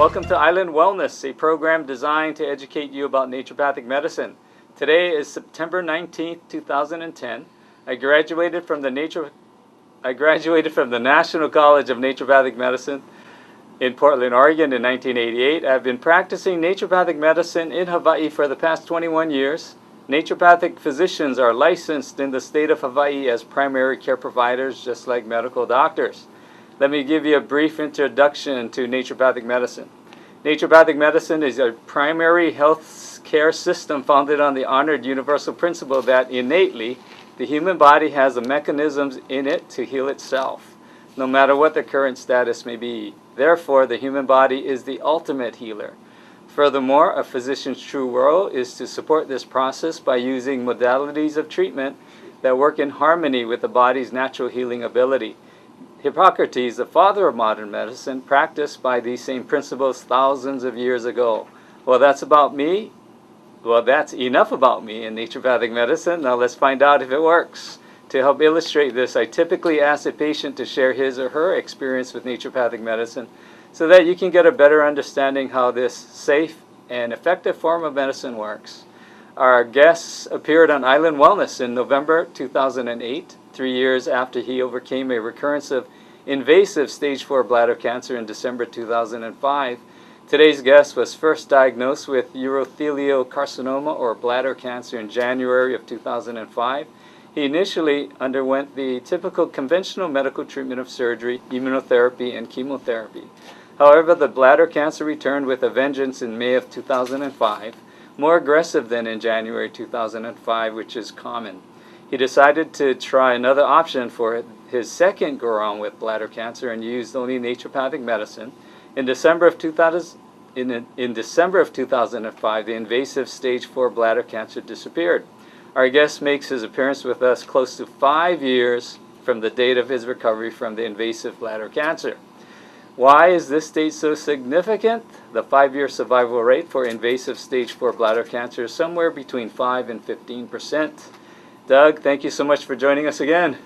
Welcome to Island Wellness, a program designed to educate you about naturopathic medicine. Today is September 19th, 2010. I graduated from the National College of Naturopathic Medicine in Portland, Oregon in 1988. I've been practicing naturopathic medicine in Hawaii for the past 21 years. Naturopathic physicians are licensed in the state of Hawaii as primary care providers, just like medical doctors. Let me give you a brief introduction to naturopathic medicine. Naturopathic medicine is a primary health care system founded on the honored universal principle that innately the human body has the mechanisms in it to heal itself, no matter what the current status may be. Therefore, the human body is the ultimate healer. Furthermore, a physician's true role is to support this process by using modalities of treatment that work in harmony with the body's natural healing ability. Hippocrates, the father of modern medicine, practiced by these same principles thousands of years ago. Well, that's about me. Well, that's enough about me in naturopathic medicine. Now let's find out if it works. To help illustrate this, I typically ask a patient to share his or her experience with naturopathic medicine so that you can get a better understanding how this safe and effective form of medicine works. Our guest appeared on Island Wellness in November 2008, 3 years after he overcame a recurrence of invasive stage 4 bladder cancer in December 2005. Today's guest was first diagnosed with urothelial carcinoma or bladder cancer in January of 2005. He initially underwent the typical conventional medical treatment of surgery, immunotherapy, and chemotherapy. However, the bladder cancer returned with a vengeance in May of 2005, more aggressive than in January 2005, which is common. He decided to try another option for his second go-around with bladder cancer and used only naturopathic medicine. In December of 2005, the invasive stage 4 bladder cancer disappeared. Our guest makes his appearance with us close to 5 years from the date of his recovery from the invasive bladder cancer. Why is this date so significant? The 5-year survival rate for invasive stage 4 bladder cancer is somewhere between 5 and 15%. Doug, thank you so much for joining us again.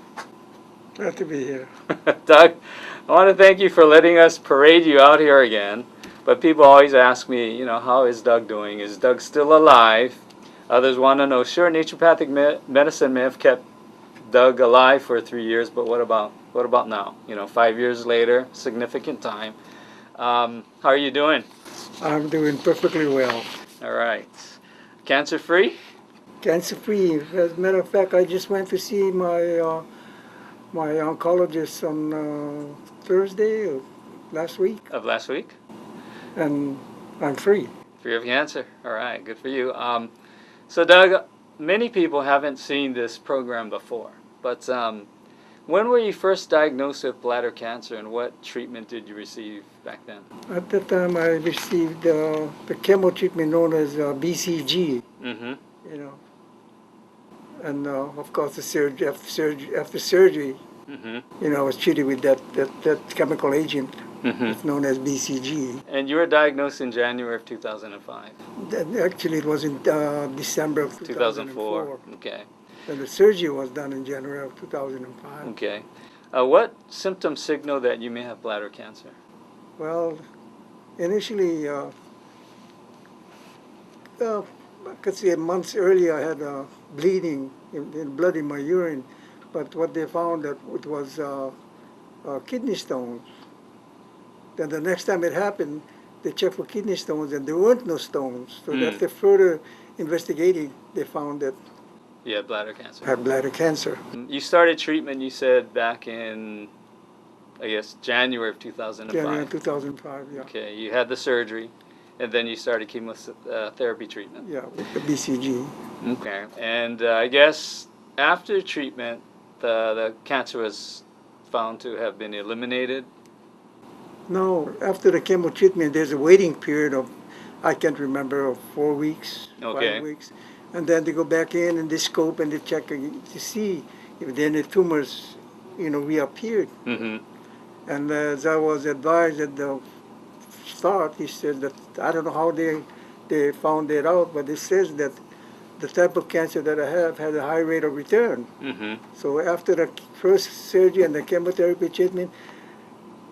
Glad to be here. Doug, I want to thank you for letting us parade you out here again. But people always ask me, how is Doug doing? Is Doug still alive? Others want to know, sure, naturopathic medicine may have kept Doug alive for 3 years, but what about now? 5 years later, significant time. How are you doing? I'm doing perfectly well. All right. Cancer-free? Cancer-free. As a matter of fact, I just went to see my oncologist on Thursday of last week. Of last week? And I'm free. Free of cancer. All right, good for you. So Doug, many people haven't seen this program before, but when were you first diagnosed with bladder cancer and what treatment did you receive back then? At that time, I received the chemo treatment known as BCG. Mm-hmm. And of course, after surgery, mm-hmm. I was treated with that chemical agent. Mm-hmm. It's known as BCG. And you were diagnosed in January of 2005? Actually, it was in December of 2004. Okay. And the surgery was done in January of 2005. Okay. What symptoms signal that you may have bladder cancer? Well, initially, I could say months earlier, I had bleeding in blood in my urine. But what they found that it was kidney stones. Then the next time it happened, they checked for kidney stones, and there weren't no stones. So after further investigating, they found that you had bladder cancer. I had bladder cancer. You started treatment, you said, back in, I guess, January of 2005. January 2005, yeah. Okay, you had the surgery, and then you started chemotherapy treatment. Yeah, with the BCG. Okay, and I guess after treatment, the cancer was found to have been eliminated. No, after the chemo treatment, there's a waiting period of, I can't remember, of 4 weeks, Okay. 5 weeks. And then they go back in and they scope and they check to see if any tumors, reappeared. Mm-hmm. And as I was advised at the start, he said that, I don't know how they found that out, but it says that the type of cancer that I have had a high rate of return. Mm-hmm. So after the first surgery and the chemotherapy treatment,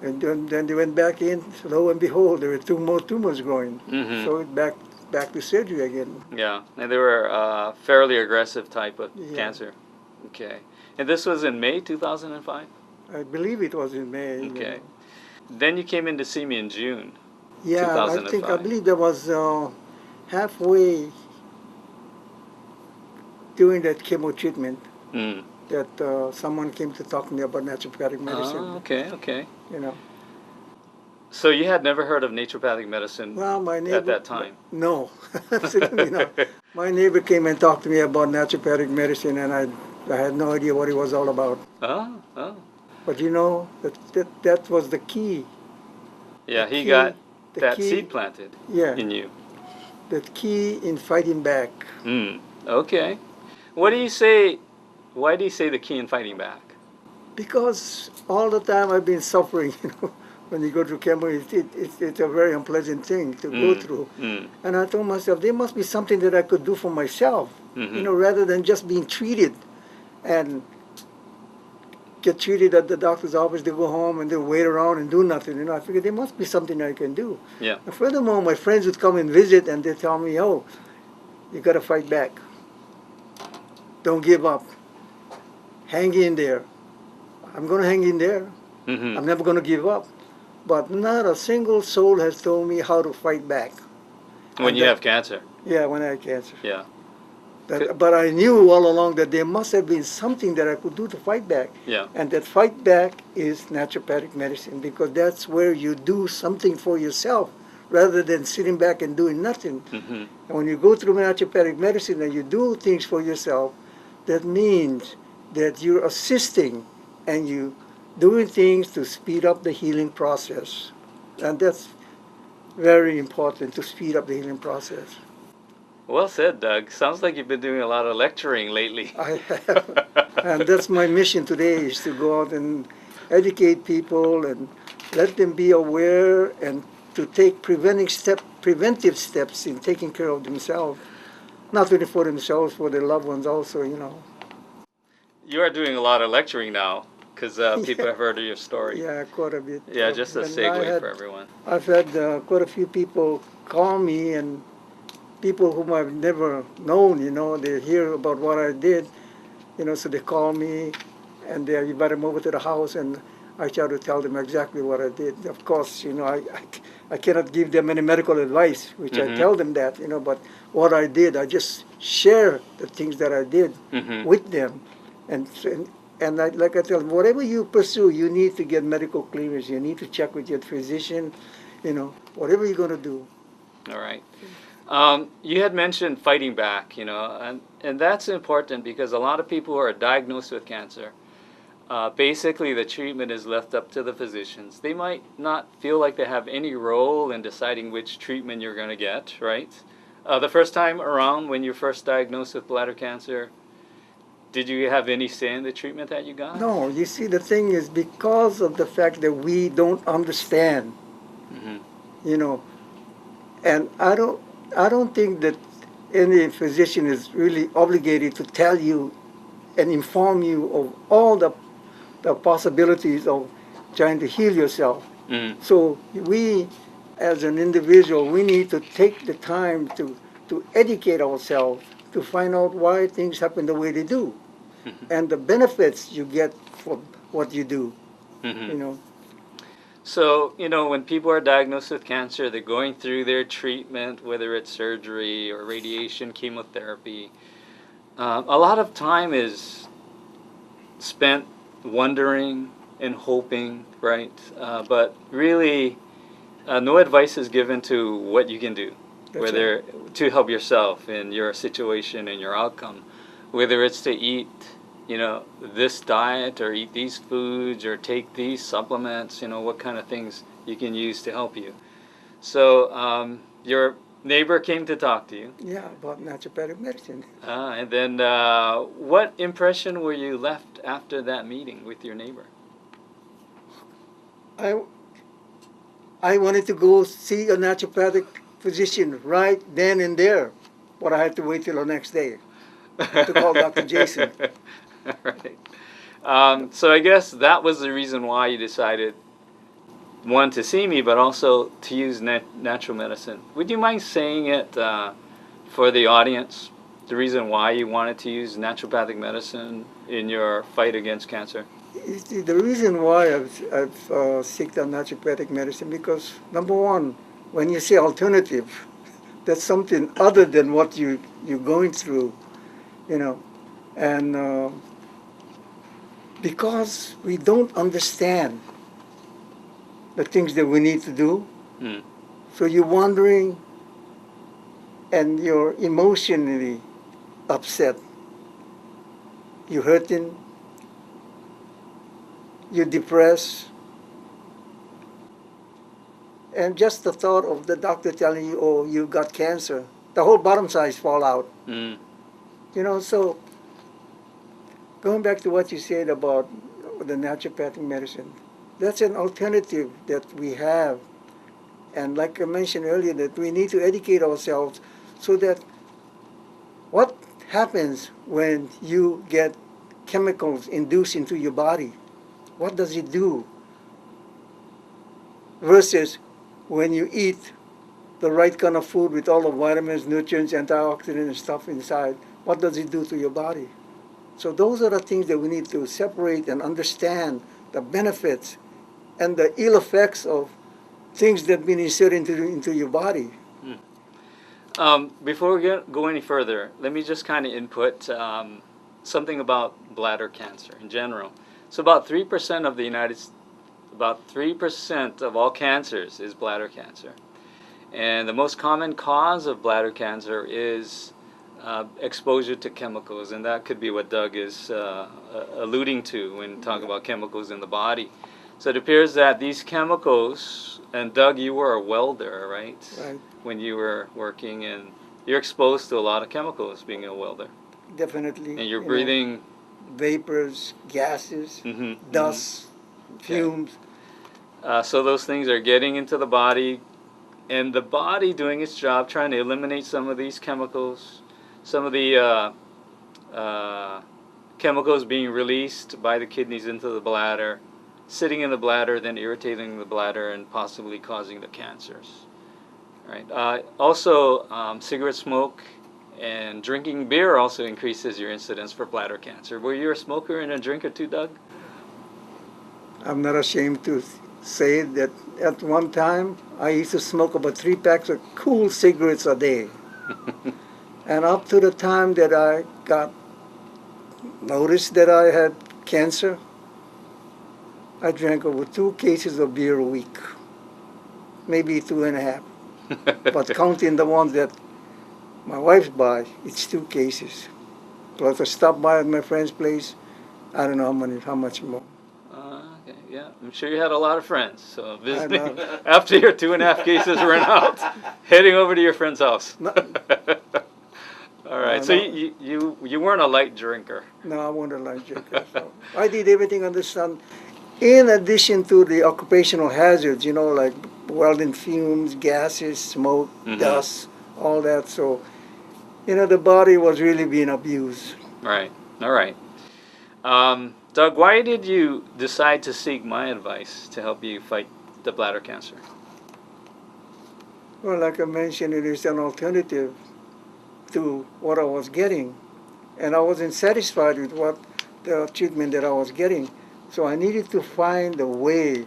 And then they went back in. Lo and behold, there were two more tumors growing. Mm-hmm. So back to surgery again. Yeah, and they were fairly aggressive type of Yeah. cancer. Okay. And this was in May 2005? I believe it was in May. you Okay. know. Then you came in to see me in June Yeah, I 2005. believe that was halfway during that chemo treatment Mm. that someone came to talk to me about naturopathic medicine. Oh, okay, okay. You know, So you had never heard of naturopathic medicine well, my neighbor. at that time? No, absolutely not. My neighbor came and talked to me about naturopathic medicine, and I had no idea what it was all about. Oh, oh. But you know, that was the key. Yeah, The he key- got the that key- seed planted Yeah, in you. the key in fighting back. Mm. Okay. What do you say? Why do you say the key in fighting back? Because all the time I've been suffering, you know, when you go through chemo, it's a very unpleasant thing to go through. Mm. And I told myself, there must be something that I could do for myself, Mhm. you know, rather than just being treated and get treated at the doctor's office, they go home and they wait around and do nothing. You know, I figured there must be something I can do. Yeah. And furthermore, my friends would come and visit and they tell me, oh, you got to fight back. Don't give up. Hang in there. I'm going to hang in there. Mm-hmm. I'm never going to give up. But not a single soul has told me how to fight back. When And you that- have cancer. Yeah, when I had cancer. Yeah. But I knew all along that there must have been something that I could do to fight back. Yeah. And that fight back is naturopathic medicine, because that's where you do something for yourself rather than sitting back and doing nothing. Mm-hmm. And when you go through naturopathic medicine and you do things for yourself, that means that you're assisting and you doing things to speed up the healing process. And that's very important, to speed up the healing process. Well said, Doug. Sounds like you've been doing a lot of lecturing lately. I have. And that's my mission today, is to go out and educate people and let them be aware and to take preventive steps in taking care of themselves. Not only for themselves, for their loved ones also, you know. You are doing a lot of lecturing now because people Yeah. have heard of your story. Yeah, quite a bit. Yeah, just a And segue for everyone. I've had quite a few people call me, and people whom I've never known, you know, they hear about what I did, you know, so they call me and they invite them over to the house, and I try to tell them exactly what I did. Of course, you know, I cannot give them any medical advice, which I Mhm. tell them that, you know, but what I did, I just share the things that I did Mm-hmm. with them. And like I tell them, whatever you pursue, you need to get medical clearance. You need to check with your physician, you know, whatever you're going to do. All right. You had mentioned fighting back, you know, and that's important because a lot of people who are diagnosed with cancer, basically the treatment is left up to the physicians. They might not feel like they have any role in deciding which treatment you're going to get, right? The first time around when you were first diagnosed with bladder cancer, did you have any say in the treatment that you got? No, you see, the thing is, because of the fact that we don't understand, Mm-hmm. you know, and I don't think that any physician is really obligated to tell you and inform you of all the possibilities of trying to heal yourself. Mm. So we, as an individual, we need to take the time to educate ourselves, to find out why things happen the way they do, and the benefits you get from what you do, Mm-hmm. you know. So, you know, when people are diagnosed with cancer, they're going through their treatment, whether it's surgery or radiation, chemotherapy. A lot of time is spent wondering and hoping, right? But really, no advice is given to what you can do, That's whether to help yourself in your situation and your outcome, whether it's to eat, you know, this diet or eat these foods or take these supplements, you know, what kind of things you can use to help you. So your neighbor came to talk to you. Yeah, about naturopathic medicine. And then what impression were you left after that meeting with your neighbor? I wanted to go see a naturopathic physician right then and there, but I had to wait till the next day to call Dr. Jason. Right. So I guess that was the reason why you decided one, to see me, but also to use natural medicine. Would you mind saying it for the audience, the reason why you wanted to use naturopathic medicine in your fight against cancer? You see, the reason why I've seeked out naturopathic medicine, because number one, when you say alternative, that's something other than what you're going through, you know, and because we don't understand the things that we need to do, so you're wondering and you're emotionally upset, you're hurting, you're depressed, and just the thought of the doctor telling you, oh, you got cancer, the whole bottom sides fall out. You know, so going back to what you said about the naturopathic medicine, that's an alternative that we have. And like I mentioned earlier, that we need to educate ourselves so that what happens when you get chemicals induced into your body? What does it do? Versus when you eat the right kind of food with all the vitamins, nutrients, antioxidants, and stuff inside, what does it do to your body? So those are the things that we need to separate and understand the benefits and the ill effects of things that have been inserted into your body. Before we go any further, let me just kind of input something about bladder cancer in general. So about 3% of the about 3% of all cancers is bladder cancer. And the most common cause of bladder cancer is exposure to chemicals, and that could be what Doug is alluding to when talking about chemicals in the body. So it appears that these chemicals, and Doug, you were a welder, right? Right. When you were working, and you're exposed to a lot of chemicals being a welder. Definitely. And you're breathing vapors, gases, dust, fumes. So those things are getting into the body, and the body doing its job, trying to eliminate some of these chemicals, some of the chemicals being released by the kidneys into the bladder, sitting in the bladder, then irritating the bladder and possibly causing the cancers. Right. Also, cigarette smoke and drinking beer also increases your incidence for bladder cancer. Were you a smoker and a drinker too, Doug? I'm not ashamed to say that at one time I used to smoke about 3 packs of cool cigarettes a day. And up to the time that I got noticed that I had cancer, I drank over 2 cases of beer a week, maybe 2.5. But counting the ones that my wife's buy, it's 2 cases. Plus I stopped by at my friend's place, I don't know how much more. Okay, yeah, I'm sure you had a lot of friends. So visiting after your 2.5 cases ran out, heading over to your friend's house. No. All right, so you weren't a light drinker. No, I wasn't a light drinker. So I did everything under the sun. In addition to the occupational hazards, you know, like welding fumes, gases, smoke, dust, all that. So, you know, the body was really being abused. Right. All right. Doug, why did you decide to seek my advice to help you fight the bladder cancer? Well, like I mentioned, it is an alternative to what I was getting. And I wasn't satisfied with what the treatment that I was getting. So I needed to find a way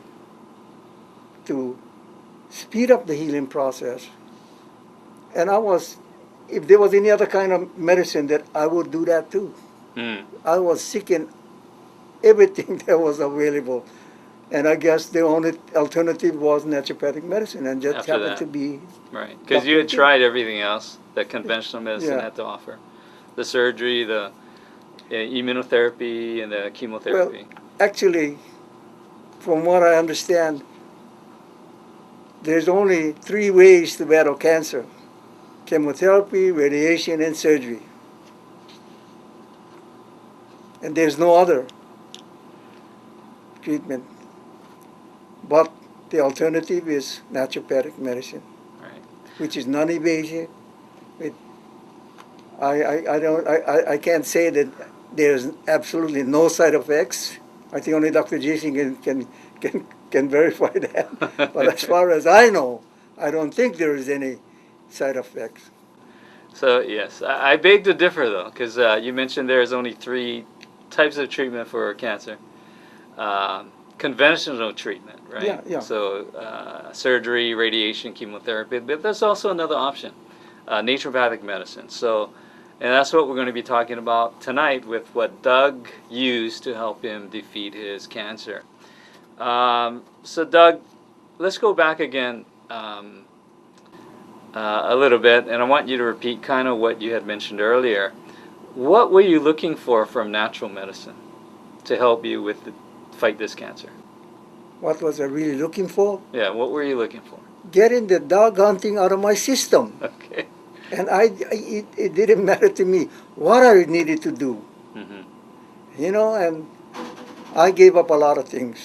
to speed up the healing process. And if there was any other kind of medicine, that I would do that too. I was seeking everything that was available. And I guess the only alternative was naturopathic medicine, and just happened to be... Right, because you had tried everything else that conventional medicine had to offer. The surgery, the immunotherapy, and the chemotherapy. Well, actually, from what I understand, there's only 3 ways to battle cancer: chemotherapy, radiation, and surgery. And there's no other treatment. But the alternative is naturopathic medicine, which is non-invasive. I can't say that there's absolutely no side effects. I think only Dr. Jason can can verify that. But as far as I know, I don't think there is any side effects. So yes, I beg to differ though, because you mentioned there's only 3 types of treatment for cancer. Conventional treatment, right? Yeah, yeah. So surgery, radiation, chemotherapy, but there's also another option, naturopathic medicine. So, and that's what we're going to be talking about tonight with what Doug used to help him defeat his cancer. So Doug, let's go back again a little bit, and I want you to repeat kind of what you had mentioned earlier. What were you looking for from natural medicine to help you with fight this cancer? What was I really looking for? Yeah, what were you looking for? Getting the dog hunting out of my system. Okay. And it didn't matter to me what I needed to do. Mm-hmm. You know, and I gave up a lot of things.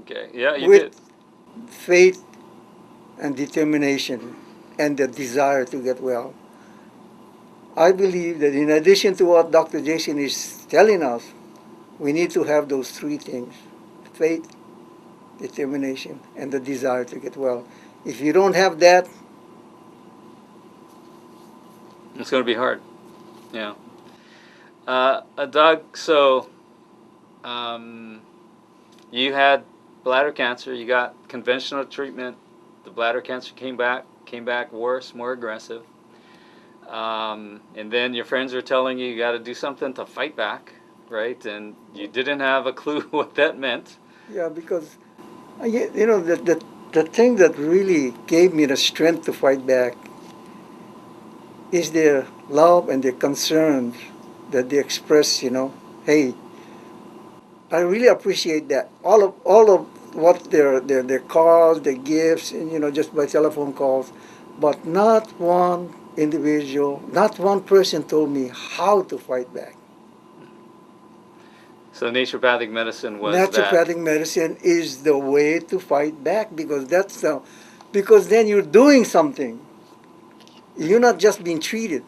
Okay, yeah, you with did. Faith and determination and the desire to get well. I believe that in addition to what Dr. Jason is telling us, we need to have those 3 things: faith, determination, and the desire to get well. If you don't have that, It's going to be hard. Yeah. Doug, so you had bladder cancer. You got conventional treatment. The bladder cancer came back worse, more aggressive. And then your friends are telling you got to do something to fight back, right? And you didn't have a clue what that meant. yeah, because you know the thing that really gave me the strength to fight back is their love and their concerns that they express. You know, hey, I really appreciate that. All of what their calls, their gifts, and just by telephone calls, but not one individual, not one person told me how to fight back. So naturopathic medicine was Naturopathic medicine is the way to fight back, because because then you're doing something. You're not just being treated.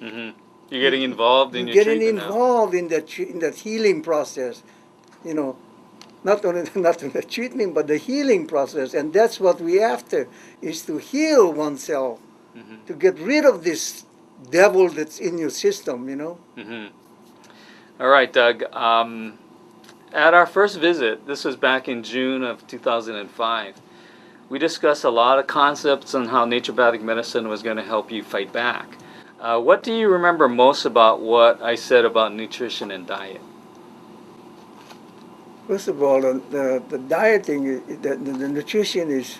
Mm-hmm. You're getting involved in You're your getting treatment now. involved in that healing process. Not only the treatment, but the healing process, and that's what we're after: is to heal oneself, Mm-hmm. to get rid of this devil that's in your system. Mm-hmm. All right, Doug. At our first visit, this was back in June of 2005, we discussed a lot of concepts on how naturopathic medicine was going to help you fight back. What do you remember most about what I said about nutrition and diet? First of all, the dieting, the nutrition is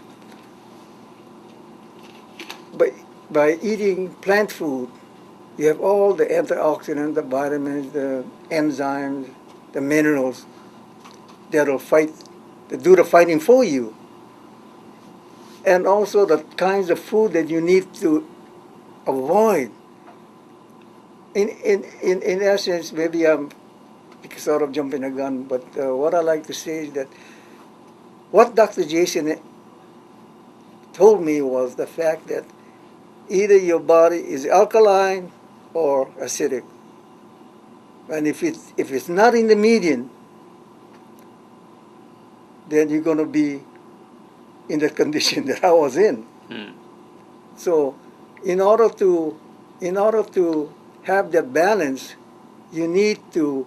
by eating plant food. You have all the antioxidants, the vitamins, the enzymes, the minerals that'll do the fighting for you. And also the kinds of food that you need to avoid. In essence, maybe I'm sort of jumping the gun, but what I like to say is that what Dr. Jason told me was the fact that either your body is alkaline or acidic. And if it's not in the median, then you're going to be in the condition that I was in. So in order to have that balance, you need to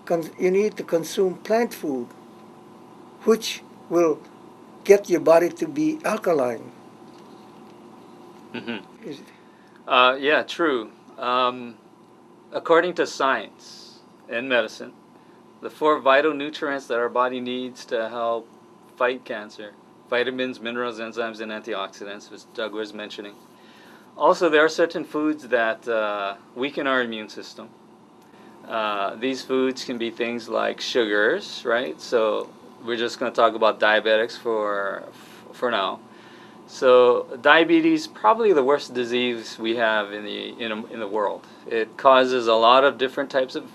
consume plant food, which will get your body to be alkaline. Mm-hmm. Yeah, true. According to science and medicine, the 4 vital nutrients that our body needs to help fight cancer: vitamins, minerals, enzymes, and antioxidants, which Doug was mentioning. Also, there are certain foods that weaken our immune system. These foods can be things like sugars, right? So we're just going to talk about diabetics for now. So diabetes, probably the worst disease we have in the world. It causes a lot of different types of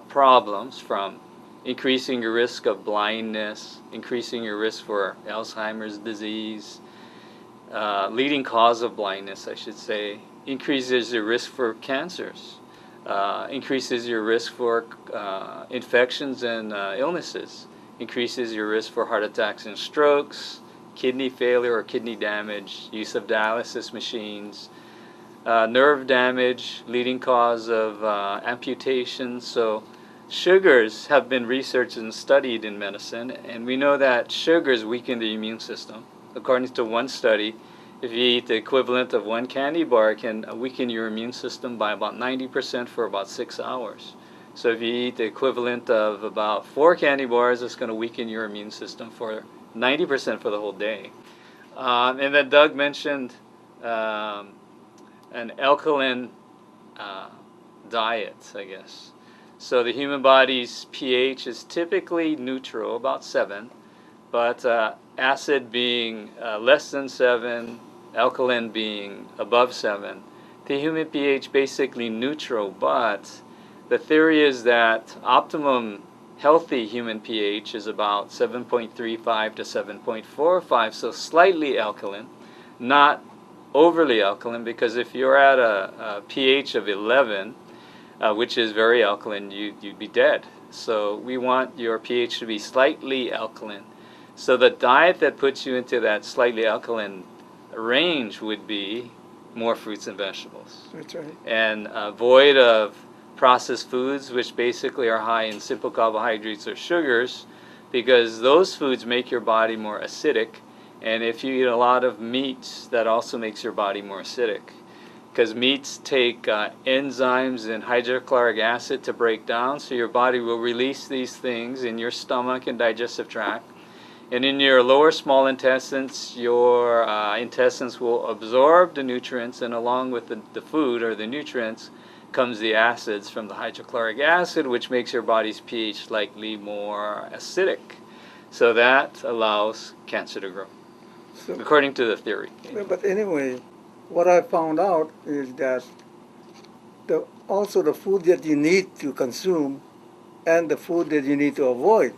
problems, from increasing your risk of blindness, increasing your risk for Alzheimer's disease, leading cause of blindness, I should say, increases your risk for cancers, increases your risk for infections and illnesses, increases your risk for heart attacks and strokes, kidney failure or kidney damage, use of dialysis machines, nerve damage, leading cause of amputation. So sugars have been researched and studied in medicine, and we know that sugars weaken the immune system. According to one study, if you eat the equivalent of one candy bar, it can weaken your immune system by about 90% for about 6 hours. So if you eat the equivalent of about 4 candy bars, it's going to weaken your immune system for 90% for the whole day. And then Doug mentioned an alkaline diet, I guess. So the human body's pH is typically neutral, about 7, but acid being less than 7, alkaline being above 7. The human pH basically neutral, but the theory is that optimum healthy human pH is about 7.35 to 7.45, so slightly alkaline, not overly alkaline, because if you're at a pH of 11, which is very alkaline, you'd be dead. So we want your pH to be slightly alkaline. So the diet that puts you into that slightly alkaline range would be more fruits and vegetables. That's right. And void of processed foods, which basically are high in simple carbohydrates or sugars, because those foods make your body more acidic. And if you eat a lot of meats, that also makes your body more acidic. Because meats take enzymes and hydrochloric acid to break down, so your body will release these things in your stomach and digestive tract. And in your lower small intestines, your intestines will absorb the nutrients, and along with the food or the nutrients comes the acids from the hydrochloric acid, which makes your body's pH slightly more acidic. So that allows cancer to grow, So, according to the theory. but anyway, what I found out is that also the food that you need to consume and the food that you need to avoid,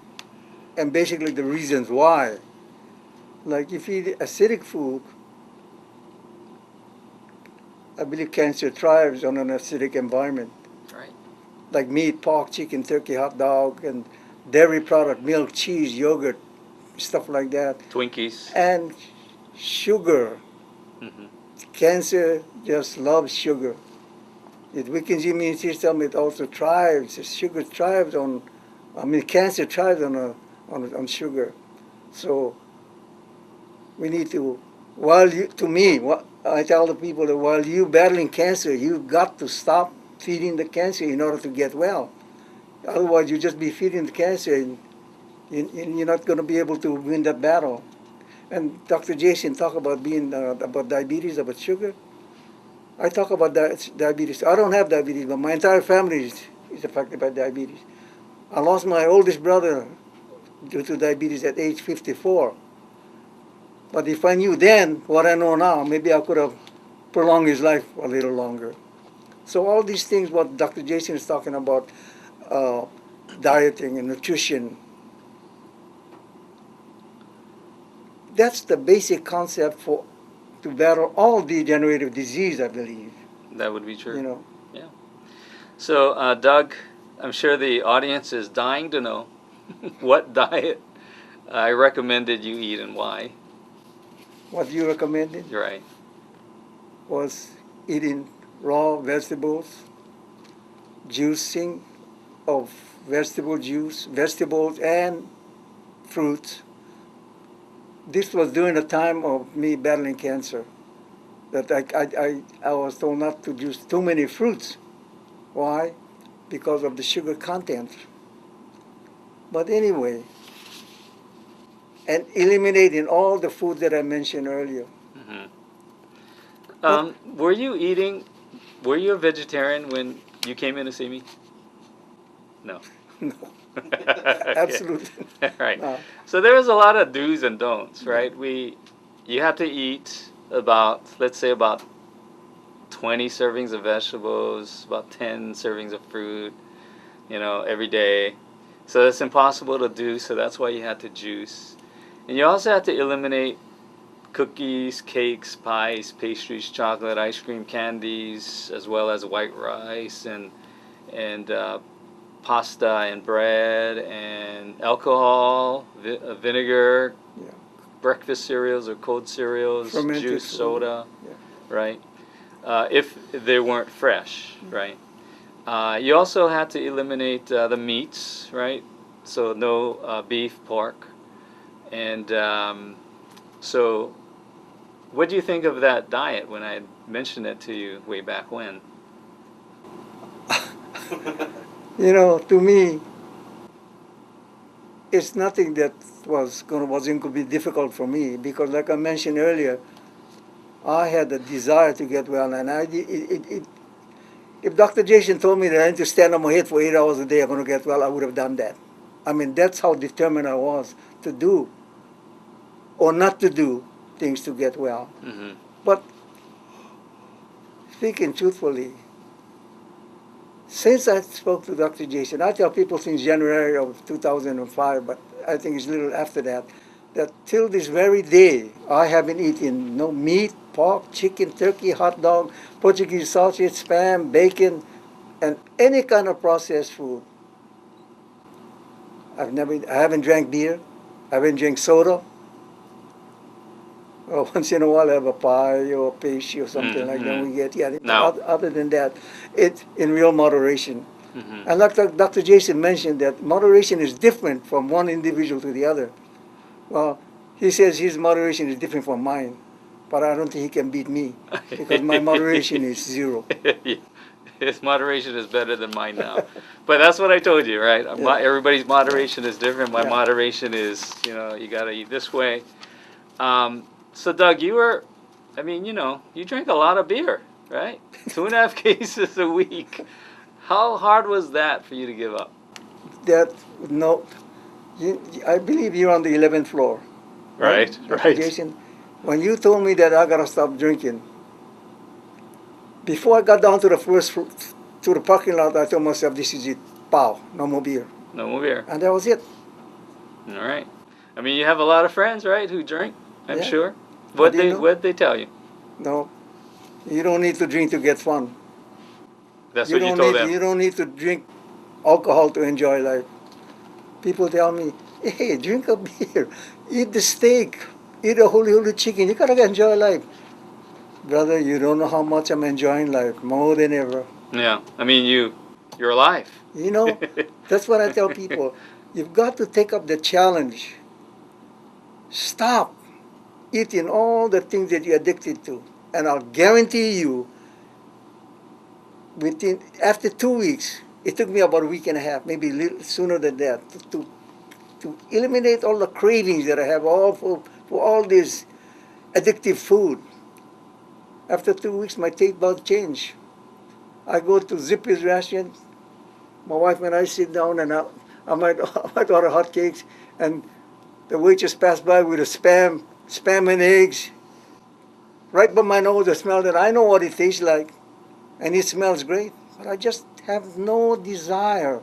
and basically the reasons why. Like if you eat acidic food, I believe cancer thrives on an acidic environment. Right. Like meat, pork, chicken, turkey, hot dog, and dairy product, milk, cheese, yogurt, stuff like that. Twinkies. And sugar. Mm-hmm. Cancer just loves sugar. It weakens the immune system. It also thrives. Sugar thrives on, cancer thrives on sugar. So we need to, I tell the people that while you're battling cancer, you've got to stop feeding the cancer in order to get well. Otherwise, you'll just be feeding the cancer, and you're not going to be able to win that battle. And Dr. Jason talked about about diabetes, about sugar. I talk about diabetes. I don't have diabetes, but my entire family is affected by diabetes. I lost my oldest brother due to diabetes at age 54. But if I knew then what I know now, maybe I could have prolonged his life a little longer. So all these things, what Dr. Jason is talking about, dieting and nutrition, that's the basic concept to battle all degenerative disease, I believe. That would be true. You know. Yeah. So, Doug, I'm sure the audience is dying to know what diet I recommended you eat and why. What you recommended You're right. was eating raw vegetables, juicing of vegetable juice, vegetables and fruits. This was during the time of me battling cancer, that I was told not to use too many fruits. Why? Because of the sugar content. But anyway, and eliminating all the food that I mentioned earlier. Mm-hmm. Were you a vegetarian when you came in to see me? No. No. Okay. Absolutely. Right. No. So there's a lot of do's and don'ts, right? You have to eat let's say about 20 servings of vegetables, about 10 servings of fruit, every day. So it's impossible to do, so that's why you had to juice. And you also have to eliminate cookies, cakes, pies, pastries, chocolate, ice cream, candies, as well as white rice and and pasta and bread and alcohol, vinegar, Yeah. breakfast cereals or cold cereals, Fermented juice, food. soda, Yeah. right? If they weren't fresh, right? You also had to eliminate the meats, right? So no beef, pork, and so what do you think of that diet when I mentioned it to you way back when? You know, to me, it's nothing that wasn't going to be difficult for me because, like I mentioned earlier, I had a desire to get well, and if Dr. Jason told me that I need to stand on my head for 8 hours a day, I'm going to get well, I would have done that. I mean, that's how determined I was to do or not to do things to get well. Mm-hmm. But speaking truthfully, since I spoke to Dr. Jason, I tell people since January of 2005, but I think it's a little after that, that till this very day, I haven't eaten no meat, pork, chicken, turkey, hot dog, Portuguese sausage, spam, bacon, and any kind of processed food. I haven't drank beer, I haven't drank soda. Well, once in a while I have a pie or a pastry or something like that we get. Yeah, No. other than that, it's in real moderation. Mm-hmm. And like Dr. Jason mentioned, that moderation is different from one individual to the other. Well, he says his moderation is different from mine, but I don't think he can beat me because my moderation is zero. His moderation is better than mine now. But that's what I told you, right? Yeah. Everybody's moderation is different. My Yeah. moderation is, you got to eat this way. So, Doug, you drank a lot of beer, right? 2.5 cases a week. How hard was that for you to give up? That no, I believe you're on the 11th floor. Right, Dr. right. Jason, when you told me that I gotta stop drinking, before I got down to to the parking lot, I told myself, "This is it. Pow, no more beer." No more beer. And that was it. All right. I mean, you have a lot of friends, right, who drink, I'm Yeah. sure. What do you know? What'd they tell you? No, you don't need to drink to get fun. That's what you told them. You don't need to drink alcohol to enjoy life. People tell me, "Hey, drink a beer, eat the steak, eat a holy chicken. You gotta enjoy life." Brother, you don't know how much I'm enjoying life more than ever. Yeah. I mean, you're alive. You know, that's what I tell people. You've got to take up the challenge. Stop eating all the things that you're addicted to. And I'll guarantee you, after 2 weeks, it took me about a week and a half, maybe a little sooner than that, to eliminate all the cravings that I have for all this addictive food. After 2 weeks, my taste buds change. I go to Zippy's restaurant. My wife and I sit down, and I might order hot cakes, and the waitress passed by with a spam and eggs. Right by my nose, I smelled it. I know what it tastes like, and it smells great. But I just have no desire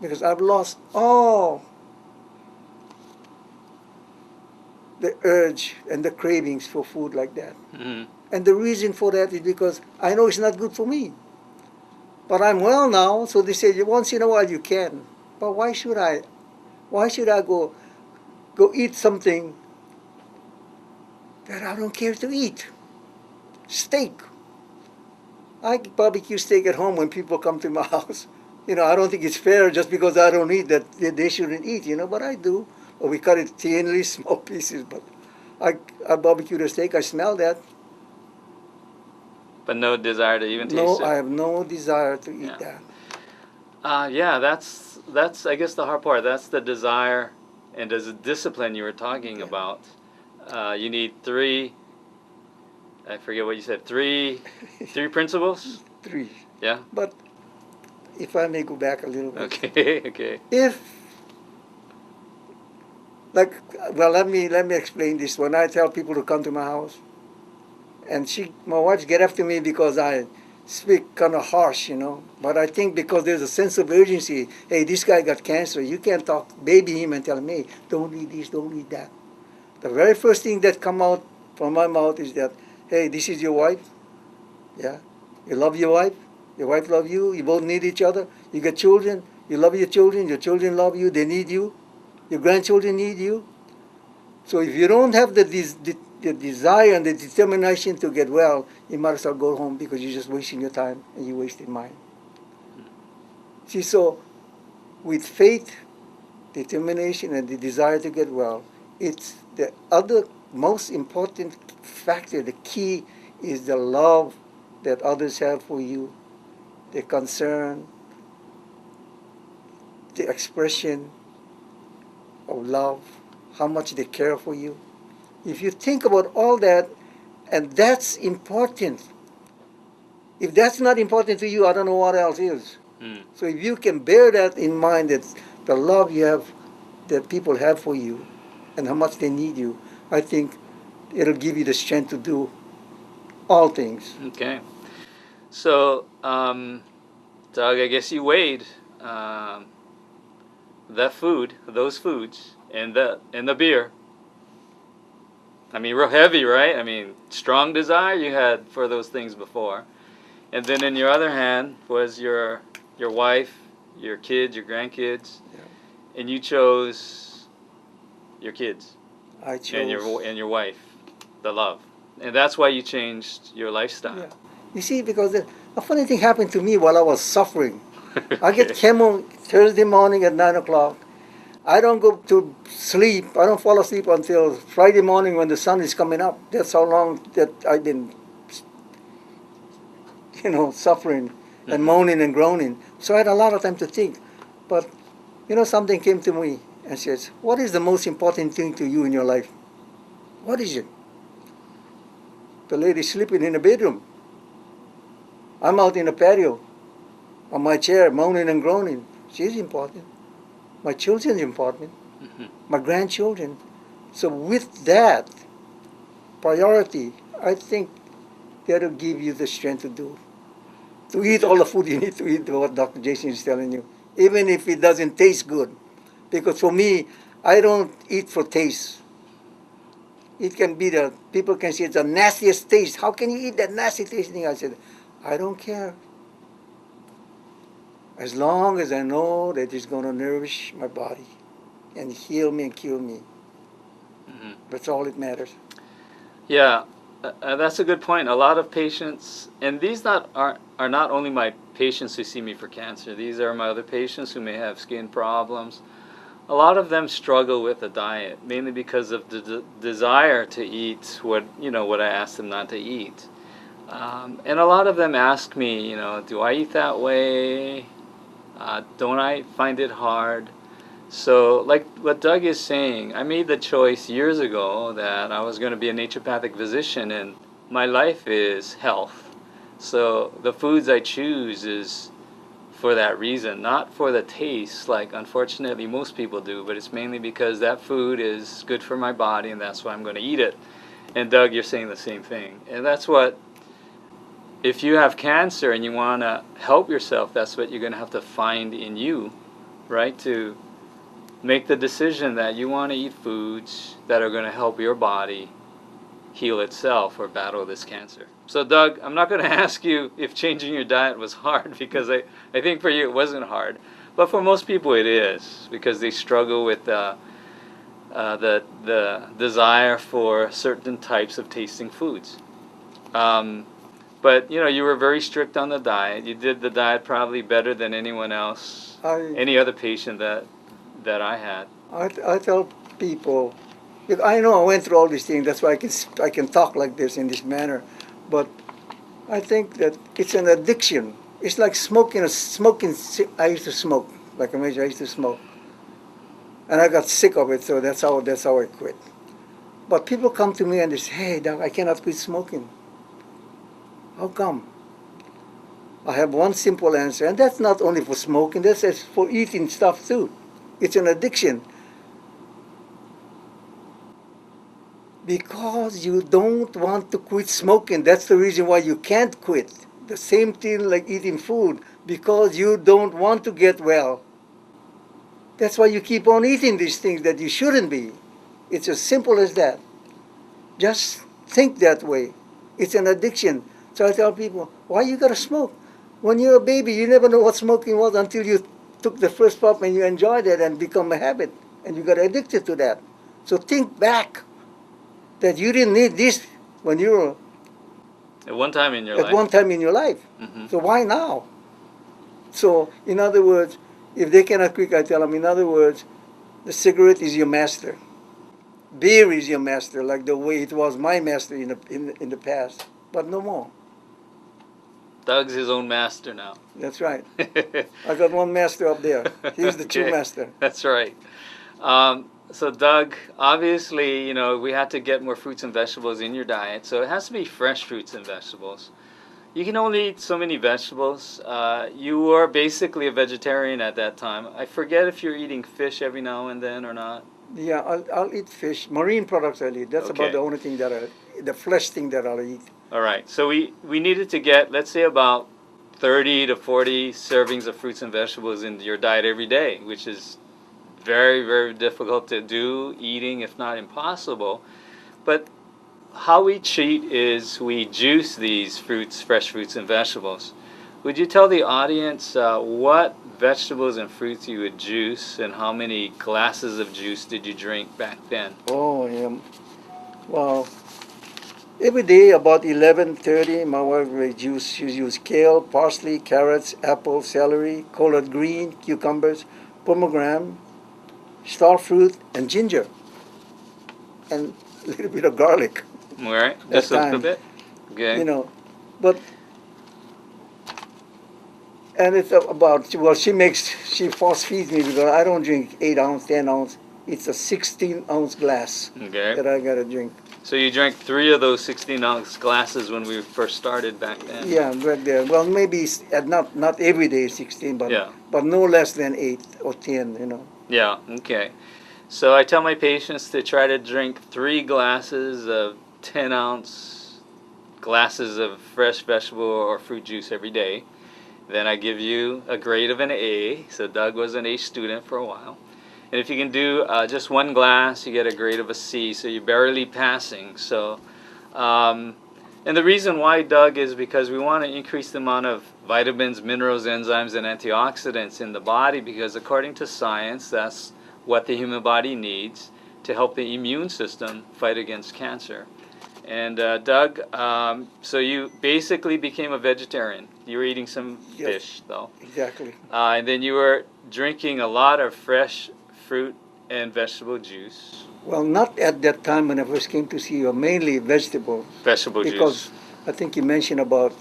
because I've lost all the urge and the cravings for food like that. Mm-hmm. And the reason for that is because I know it's not good for me. But I'm well now, so they say once in a while you can. But why should I? Why should I go eat something that I don't care to eat? Steak. I barbecue steak at home when people come to my house. I don't think it's fair just because I don't eat that they shouldn't eat, but I do. But we cut it thinly, small pieces. But I barbecue the steak, I smell that. But no desire to even taste No, it. I have no desire to eat that. Yeah, that's I guess the hard part. That's the desire, and there's a discipline you were talking about. You need three. I forget what you said. Three principles. 3. Yeah. But if I may go back a little bit. Okay. Let me explain this. When I tell people to come to my house, and my wife get after me because I speak kind of harsh, But I think because there's a sense of urgency. Hey, this guy got cancer. You can't baby him and tell him, hey, don't eat this, don't eat that. The very first thing that come out from my mouth is that, hey, this is your wife. Yeah, you love your wife. Your wife loves you. You both need each other. You get children. You love your children. Your children love you. They need you. Your grandchildren need you. So if you don't have the desire and the determination to get well, you might as well go home because you're just wasting your time and you're wasting mine. See, so with faith, determination, and the desire to get well, it's the other most important factor. The key is the love that others have for you, the concern, the expression of love, how much they care for you. If you think about all that, and that's important. If that's not important to you, I don't know what else is. So if you can bear that in mind, that the love you have, that people have for you, and how much they need you, I think it'll give you the strength to do all things. Okay. So, Doug, I guess you weighed that food, those foods, and the beer. I mean, real heavy, right? I mean, strong desire you had for those things before. And then in your other hand was your wife, your kids, your grandkids, Yeah. and you chose your kids I chose. and your wife, the love. And that's why you changed your lifestyle. Yeah. You see, because a funny thing happened to me while I was suffering. I get chemo Thursday morning at 9 o'clock. I don't go to sleep. I don't fall asleep until Friday morning when the sun is coming up. That's how long that I've been, suffering and moaning and groaning. So I had a lot of time to think. But, something came to me and says, what is the most important thing to you in your life? What is it? The lady sleeping in the bedroom. I'm out in the patio on my chair, moaning and groaning. She's important. My children's important. My grandchildren. So with that priority, I think that'll give you the strength to eat all the food you need to eat, what Dr. Jason is telling you, even if it doesn't taste good. Because for me, I don't eat for taste. It can be people can say it's the nastiest taste. How can you eat that nasty tasting? I said, I don't care. As long as I know that it's going to nourish my body and heal me and cure me. That's all that matters. Yeah, that's a good point. A lot of patients, and these are not only my patients who see me for cancer. These are my other patients who may have skin problems. A lot of them struggle with the diet, mainly because of the desire to eat what I ask them not to eat. And a lot of them ask me, do I eat that way? Don't I find it hard? So like what Doug is saying, I made the choice years ago that I was going to be a naturopathic physician, and my life is health. So the foods I choose is for that reason, not for the taste like unfortunately most people do, but it's mainly because that food is good for my body and that's why I'm going to eat it. And Doug, you're saying the same thing. And that's what, if you have cancer and you want to help yourself, that's what you're going to have to find in you, right? To make the decision that you want to eat foods that are going to help your body heal itself or battle this cancer. So Doug, I'm not going to ask you if changing your diet was hard, because I think for you it wasn't hard. But for most people it is, because they struggle with the desire for certain types of tasting foods. But you were very strict on the diet. You did the diet probably better than anyone else, any other patient that I had. I tell people, I know I went through all these things. That's why I can talk like this in this manner. But I think that it's an addiction. It's like smoking. I used to smoke. Like I mentioned, I used to smoke, and I got sick of it. So that's how I quit. But people come to me and they say, "Hey, Doc, I cannot quit smoking. How come?" I have one simple answer, and that's not only for smoking. That's for eating stuff too. It's an addiction. Because you don't want to quit smoking. That's the reason why you can't quit. The same thing like eating food. Because you don't want to get well. That's why you keep on eating these things that you shouldn't be. It's as simple as that. Just think that way. It's an addiction. So I tell people, why you gotta smoke? When you're a baby, you never know what smoking was until you took the first puff and you enjoyed it and become a habit and you got addicted to that. So think back that you didn't need this when you were At one time in your at life. one time in your life. Hmm. So why now? So in other words, if they cannot quit, I tell them, in other words, the cigarette is your master. Beer is your master, like the way it was my master in the past, but no more. Doug's his own master now. That's right. I got one master up there. He's the true Okay. master. That's right. So Doug, obviously, you know, we had to get more fruits and vegetables in your diet. So it has to be fresh fruits and vegetables. You can only eat so many vegetables. You were basically a vegetarian at that time. I forget if you're eating fish every now and then or not. Yeah, I'll eat fish. Marine products I'll eat. That's Okay. about the only thing the flesh thing that I'll eat. All right. So we needed to get, let's say, about 30 to 40 servings of fruits and vegetables into your diet every day, which is very, very difficult to do, eating, if not impossible. But how we cheat is we juice these fruits, fresh fruits and vegetables. Would you tell the audience what vegetables and fruits you would juice and how many glasses of juice did you drink back then? Oh, yeah. Well, every day about 11:30, my wife will juice. She uses kale, parsley, carrots, apple, celery, collard green, cucumbers, pomegranate, star fruit, and ginger, and a little bit of garlic. All right, That just a little time. bit. Okay. You know, but and it's about, well, she force feeds me because I don't drink 8 ounce, 10 ounce. It's a 16 ounce glass Okay. that I gotta drink. So you drank 3 of those 16-ounce glasses when we first started back then. Yeah, right there. Well, maybe not every day 16, but Yeah. but no less than 8 or 10. You know. Yeah. Okay. So I tell my patients to try to drink 3 glasses of 10-ounce glasses of fresh vegetable or fruit juice every day. Then I give you a grade of an A. So Doug was an A student for a while. And if you can do just 1 glass, you get a grade of a C. So you're barely passing. So, and the reason why, Doug, is because we want to increase the amount of vitamins, minerals, enzymes, and antioxidants in the body because according to science, that's what the human body needs to help the immune system fight against cancer. And Doug, so you basically became a vegetarian. You were eating some Yes. fish, though. Exactly. And then you were drinking a lot of fresh fruit and vegetable juice. Well, not at that time when I first came to see you. Mainly vegetables. Vegetable Because juice. I think you mentioned about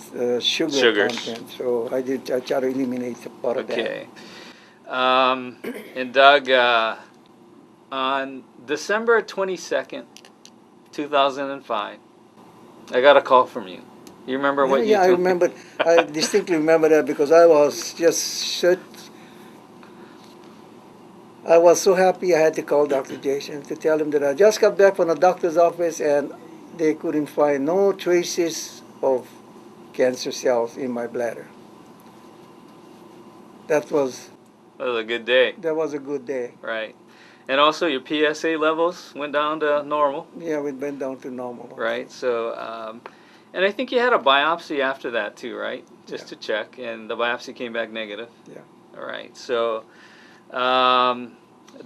sugar Sugars. content. So I try to eliminate a part of that. Okay. And Doug, on December 22nd, 2005, I got a call from you. You remember what you Yeah, I told me? remember. I distinctly remember that because I was I was so happy I had to call Dr. Jason to tell him that I just got back from the doctor's office and they couldn't find no traces of cancer cells in my bladder. That was a good day, a good day. right? And also your PSA levels went down to normal, Yeah, we went down to normal. right? So, and I think you had a biopsy after that too, right? Just Yeah. to check, and the biopsy came back negative. Yeah. All right. So,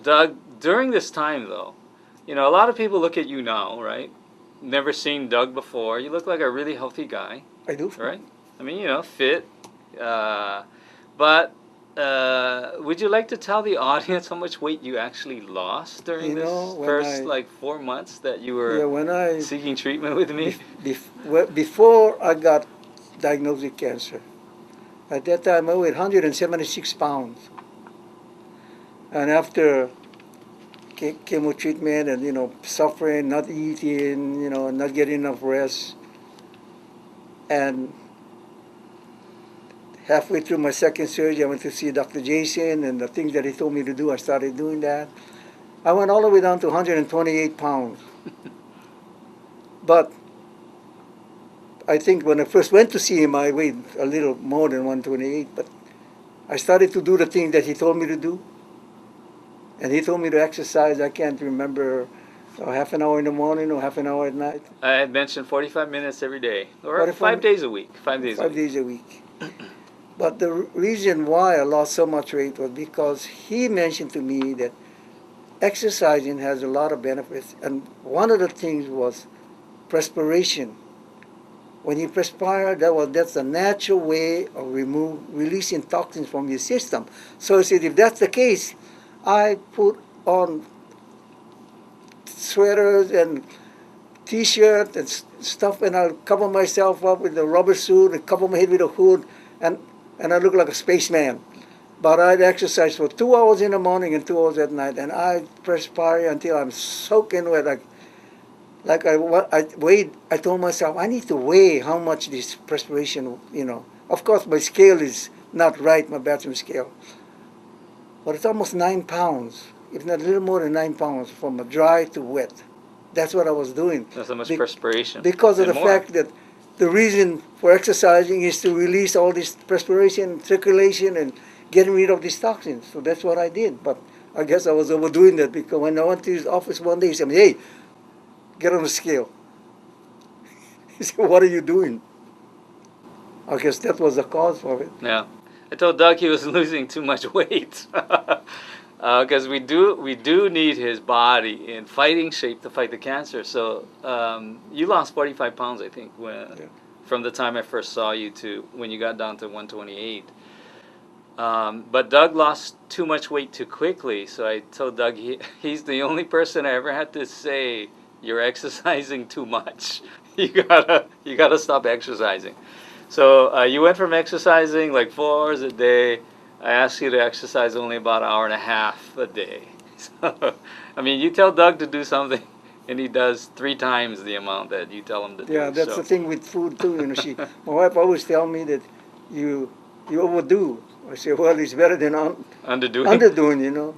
Doug, during this time though, you know, a lot of people look at you now, right? Never seen Doug before. You look like a really healthy guy, I do. right? I mean, you know, fit. But would you like to tell the audience how much weight you actually lost during You this know, when first I- like 4 months that you Yeah, were when I seeking treatment with me? before I got diagnosed with cancer, at that time I weighed 176 pounds. And after chemo treatment and, you know, suffering, not eating, you know, not getting enough rest, and halfway through my second surgery, I went to see Dr. Jason, and the things that he told me to do, I started doing that. I went all the way down to 128 pounds. But I think when I first went to see him, I weighed a little more than 128, but I started to do the things that he told me to do. And he told me to exercise. I can't remember half an hour in the morning or half an hour at night. I had mentioned 45 minutes every day, or 45 5 days a week. 5 days a 5 week. days a week. But the reason why I lost so much weight was because he mentioned to me that exercising has a lot of benefits, and one of the things was perspiration. When you perspire, that's a natural way of releasing toxins from your system. So he said, if that's the case, I put on sweaters and T-shirt and stuff, and I'll cover myself up with a rubber suit and cover my head with a hood, and I look like a spaceman. But I'd exercise for 2 hours in the morning and 2 hours at night, and I perspire until I'm soaking wet. I told myself, I need to weigh how much this perspiration, Of course, my scale is not right, my bathroom scale. But it's almost 9 pounds, if not a little more than 9 pounds, from dry to wet. That's what I was doing. That's how much perspiration. Because of and the more. fact that the reason for exercising is to release all this perspiration, circulation, and getting rid of these toxins. So that's what I did. But I guess I was overdoing that, because when I went to his office one day, he said, hey, get on the scale. He said, what are you doing? I guess that was the cause for it. Yeah. I told Doug he was losing too much weight. Because we do need his body in fighting shape to fight the cancer. So you lost 45 pounds, I think, from the time I first saw you to when you got down to 128. But Doug lost too much weight too quickly. So I told Doug he's the only person I ever had to say, you're exercising too much. You gotta stop exercising. So you went from exercising like 4 hours a day. I asked you to exercise only about an hour and a half a day. So, I mean, you tell Doug to do something, and he does 3 times the amount that you tell him to do. Yeah, that's the thing with food too. My wife always tell me that you overdo. I say, well, it's better than underdoing.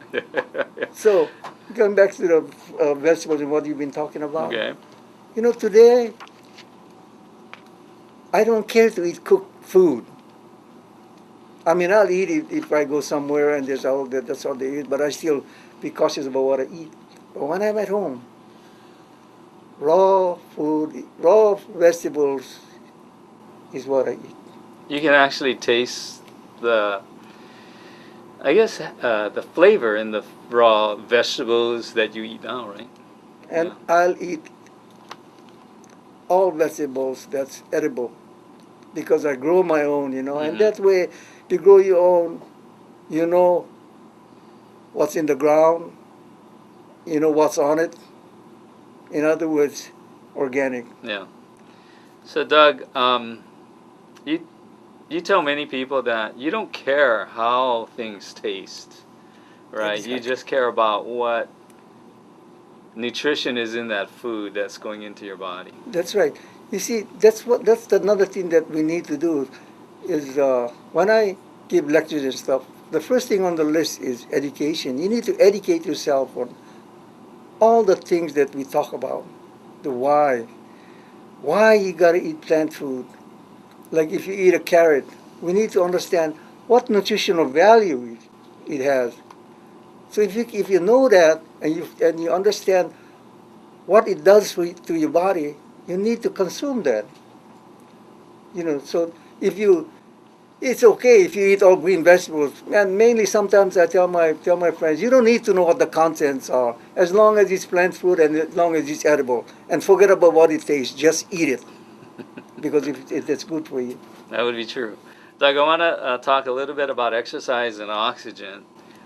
So, going back to the vegetables and what you've been talking about. Okay. Today, I don't care to eat cooked food. I mean, I'll eat it if I go somewhere and that's all they eat, but I still be cautious about what I eat. But when I'm at home, raw food, raw vegetables is what I eat. You can actually taste the flavor in the raw vegetables that you eat now, right? And I'll eat all vegetables that's edible because I grow my own, Mm-hmm. And that way, you grow your own, you know what's in the ground, you know what's on it. In other words, organic. Yeah. So Doug, you tell many people that you don't care how things taste, right? Exactly. You just care about what nutrition is in that food that's going into your body. That's right. You see, that's another thing that we need to do is when I give lectures and stuff, the first thing on the list is education. You need to educate yourself on all the things that we talk about, the why you got to eat plant food. Like if you eat a carrot, we need to understand what nutritional value it has. So if you know that and you understand what it does to your body, you need to consume that. So it's okay if you eat all green vegetables. And mainly sometimes I tell my friends, you don't need to know what the contents are. As long as it's plant food and as long as it's edible. And forget about what it tastes, just eat it. Because if it's good for you. That would be true. Doug, I want to talk a little bit about exercise and oxygen.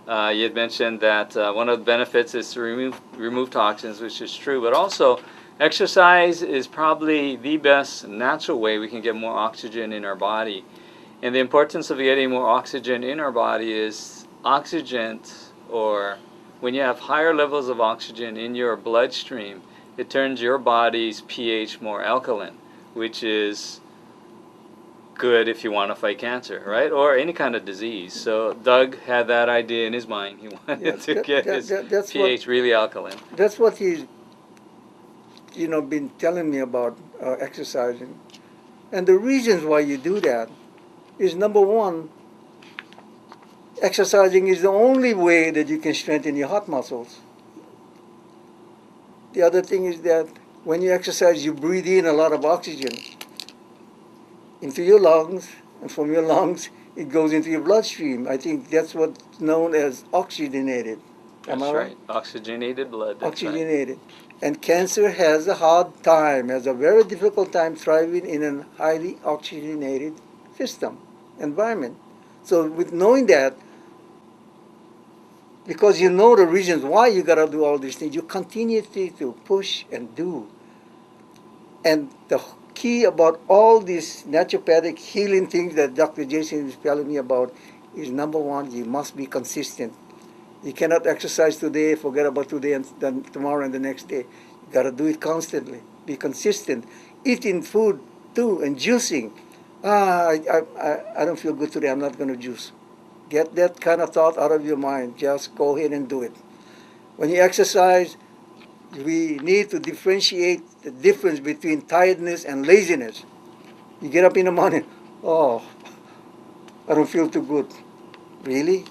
You had mentioned that one of the benefits is to remove toxins, which is true, but also exercise is probably the best natural way we can get more oxygen in our body. And the importance of getting more oxygen in our body is oxygen, or when you have higher levels of oxygen in your bloodstream, it turns your body's pH more alkaline, which is good if you want to fight cancer, right? Or any kind of disease. So Doug had that idea in his mind. He wanted to get his pH really alkaline. That's what he's, been telling me about exercising. And the reasons why you do that is, number one, exercising is the only way that you can strengthen your heart muscles. The other thing is that when you exercise, you breathe in a lot of oxygen into your lungs, and from your lungs, it goes into your bloodstream. I think that's what's known as oxygenated. Am That's I right. Oxygenated blood. That's right. Oxygenated. And cancer has a hard time, has a very difficult time thriving in a highly oxygenated system, environment. So with knowing that, because you know the reasons why you gotta do all these things, you continue to push and do. And the key about all these naturopathic healing things that Dr. Jason is telling me about is number one, you must be consistent. You cannot exercise today, forget about today and then tomorrow and the next day. You gotta do it constantly. Be consistent. Eating food too and juicing. I don't feel good today, I'm not gonna juice. Get that kind of thought out of your mind. Just go ahead and do it. When you exercise, we need to differentiate the difference between tiredness and laziness. You get up in the morning, oh, I don't feel too good. Really?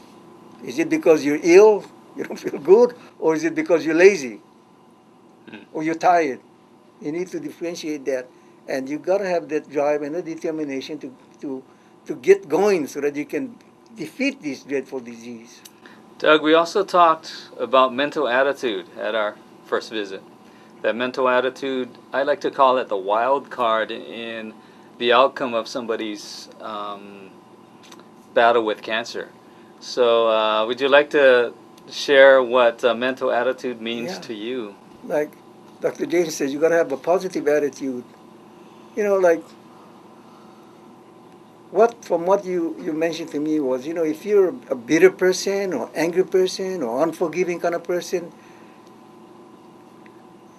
Is it because you're ill, you don't feel good, or is it because you're lazy, or you're tired? You need to differentiate that, and you gotta have that drive and the determination to get going so that you can defeat this dreadful disease. Doug, we also talked about mental attitude at our first visit. That mental attitude, I like to call it the wild card in the outcome of somebody's battle with cancer. So would you like to share what mental attitude means to you? Like Dr. Jason says, you got to have a positive attitude. You know, like from what you mentioned to me was, if you're a bitter person or angry person or unforgiving kind of person,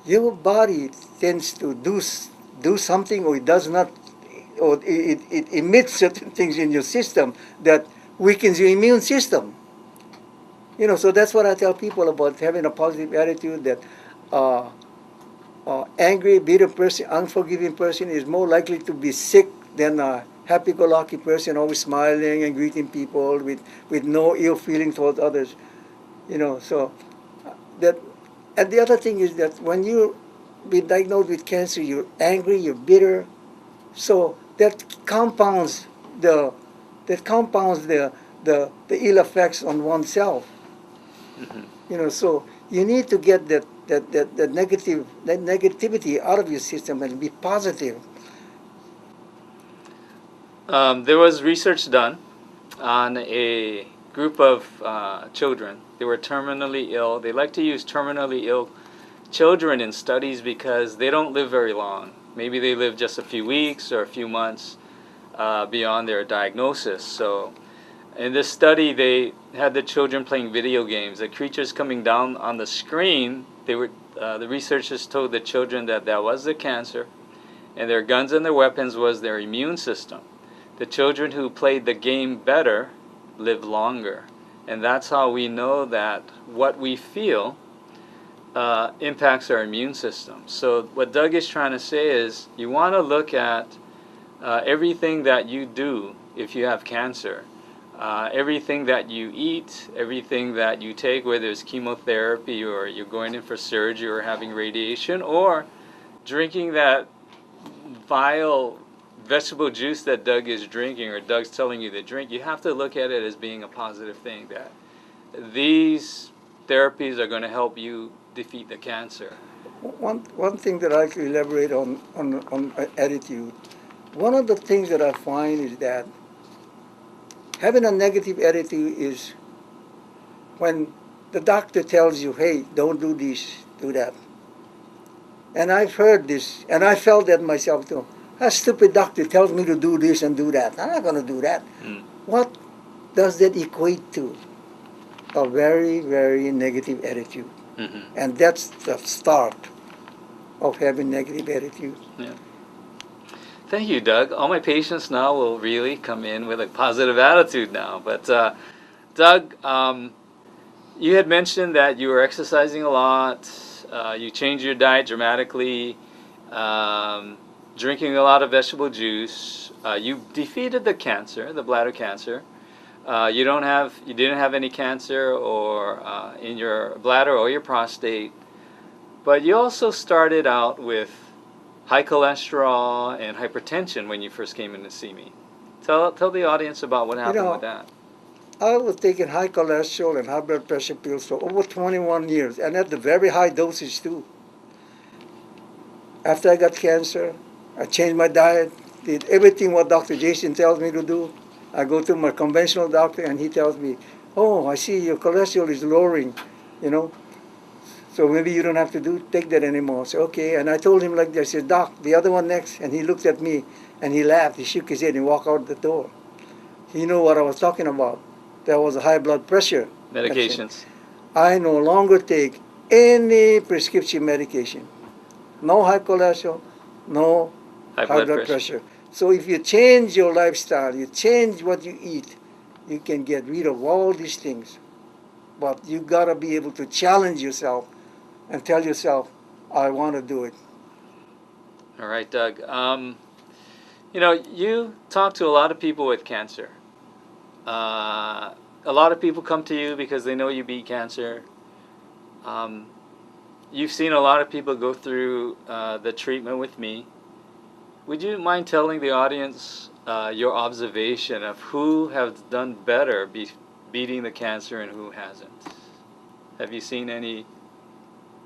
your body tends to do something, or it does not, or it emits certain things in your system that weakens your immune system. So that's what I tell people about having a positive attitude, that angry, bitter person, unforgiving person is more likely to be sick than a happy-go-lucky person, always smiling and greeting people with no ill feeling towards others. So that. And the other thing is that when you be diagnosed with cancer, you're angry, you're bitter, so that compounds the ill effects on oneself. Mm-hmm. So you need to get that negativity out of your system and be positive. There was research done on a group of children. They were terminally ill. They like to use terminally ill children in studies because they don't live very long. Maybe they live just a few weeks or a few months beyond their diagnosis. So in this study, they had the children playing video games. The creatures coming down on the screen, the researchers told the children that was the cancer, and their guns and their weapons was their immune system. The children who played the game better lived longer. And that's how we know that what we feel impacts our immune system. So what Doug is trying to say is you want to look at everything that you do if you have cancer. Everything that you eat, everything that you take, whether it's chemotherapy or you're going in for surgery or having radiation or drinking that vile vegetable juice that Doug is drinking or Doug's telling you to drink, you have to look at it as being a positive thing, that these therapies are going to help you defeat the cancer. One thing that I could elaborate on attitude, one of the things that I find is that having a negative attitude is when the doctor tells you, hey, don't do this, do that. And I've heard this, and I felt that myself too. A stupid doctor tells me to do this and do that. I'm not going to do that. What does that equate to? A very, very negative attitude. Mm-hmm. And that's the start of having negative attitude. Yeah. Thank you, Doug. All my patients now will really come in with a positive attitude now. But Doug, you had mentioned that you were exercising a lot. You changed your diet dramatically. Drinking a lot of vegetable juice. You defeated the cancer, the bladder cancer. You didn't have any cancer or in your bladder or your prostate, but you also started out with high cholesterol and hypertension when you first came in to see me. Tell the audience about what happened know, with that. I was taking high cholesterol and high blood pressure pills for over 21 years, and at the very high dosage too. After I got cancer, I changed my diet, did everything what Dr. Jason tells me to do. I go to my conventional doctor and he tells me, oh, I see your cholesterol is lowering, you know, so maybe you don't have to take that anymore. So, okay, and I told him like this, I said, Doc, the other one next. And he looked at me and he laughed, he shook his head and walked out the door. He knew what I was talking about. That was a high blood pressure Medications. I no longer take any prescription medication. No high cholesterol, no high blood pressure. So if you change your lifestyle, you change what you eat, you can get rid of all these things. But you gotta be able to challenge yourself and tell yourself, I want to do it. All right, Doug. You know, you talk to a lot of people with cancer. A lot of people come to you because they know you beat cancer. You've seen a lot of people go through the treatment with me. Would you mind telling the audience your observation of who has done better beating the cancer and who hasn't? Have you seen any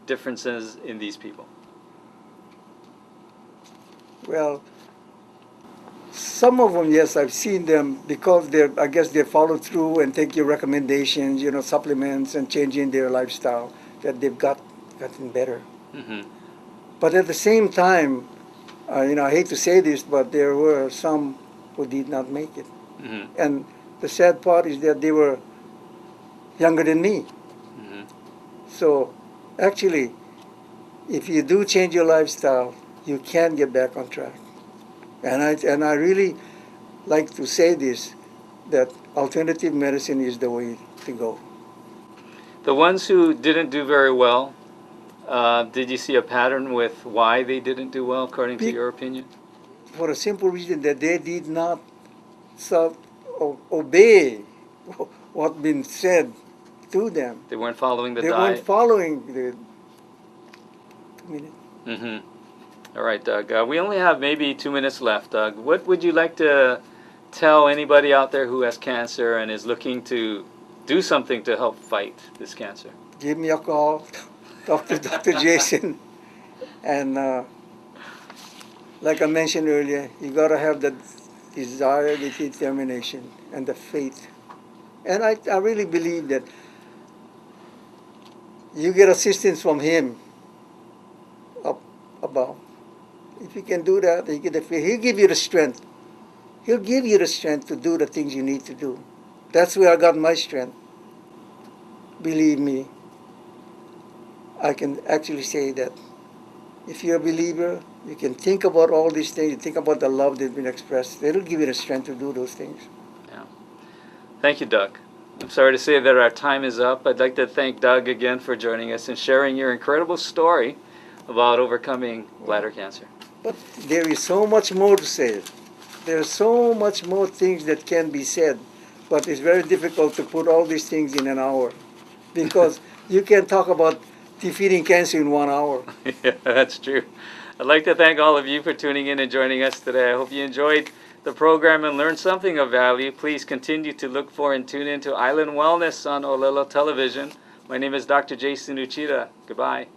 differences in these people? Well, some of them, yes, I've seen them because I guess they follow through and take your recommendations, you know, supplements and changing their lifestyle, that they've gotten better. Mm-hmm. But at the same time, you know, I hate to say this, but there were some who did not make it. Mm-hmm. And the sad part is that they were younger than me. Mm-hmm. So actually, if you do change your lifestyle, you can get back on track. And I really like to say this, that alternative medicine is the way to go. The ones who didn't do very well, did you see a pattern with why they didn't do well, according to your opinion? For a simple reason that they did not obey what been said to them. They weren't following the They diet? weren't following the 2 minutes. Mm-hmm. All right, Doug. We only have maybe 2 minutes left, Doug. What would you like to tell anybody out there who has cancer and is looking to do something to help fight this cancer? Give me a call, talk to Dr. Jason. And like I mentioned earlier, you got to have the desire, the determination, and the faith. And I really believe that you get assistance from him up above. If you can do that, you get the faith. He'll give you the strength. He'll give you the strength to do the things you need to do. That's where I got my strength. Believe me, I can actually say that if you're a believer, you can think about all these things, you think about the love that's been expressed. It'll give you the strength to do those things. Yeah. Thank you, Doug. I'm sorry to say that our time is up. I'd like to thank Doug again for joining us and sharing your incredible story about overcoming bladder cancer. But there is so much more to say. There's so much more things that can be said, but it's very difficult to put all these things in an hour, because you can talk about defeating cancer in 1 hour. Yeah, that's true. I'd like to thank all of you for tuning in and joining us today. I hope you enjoyed the program and learned something of value. Please continue to look for and tune in to Island Wellness on Olelo Television. My name is Dr. Jason Uchida. Goodbye.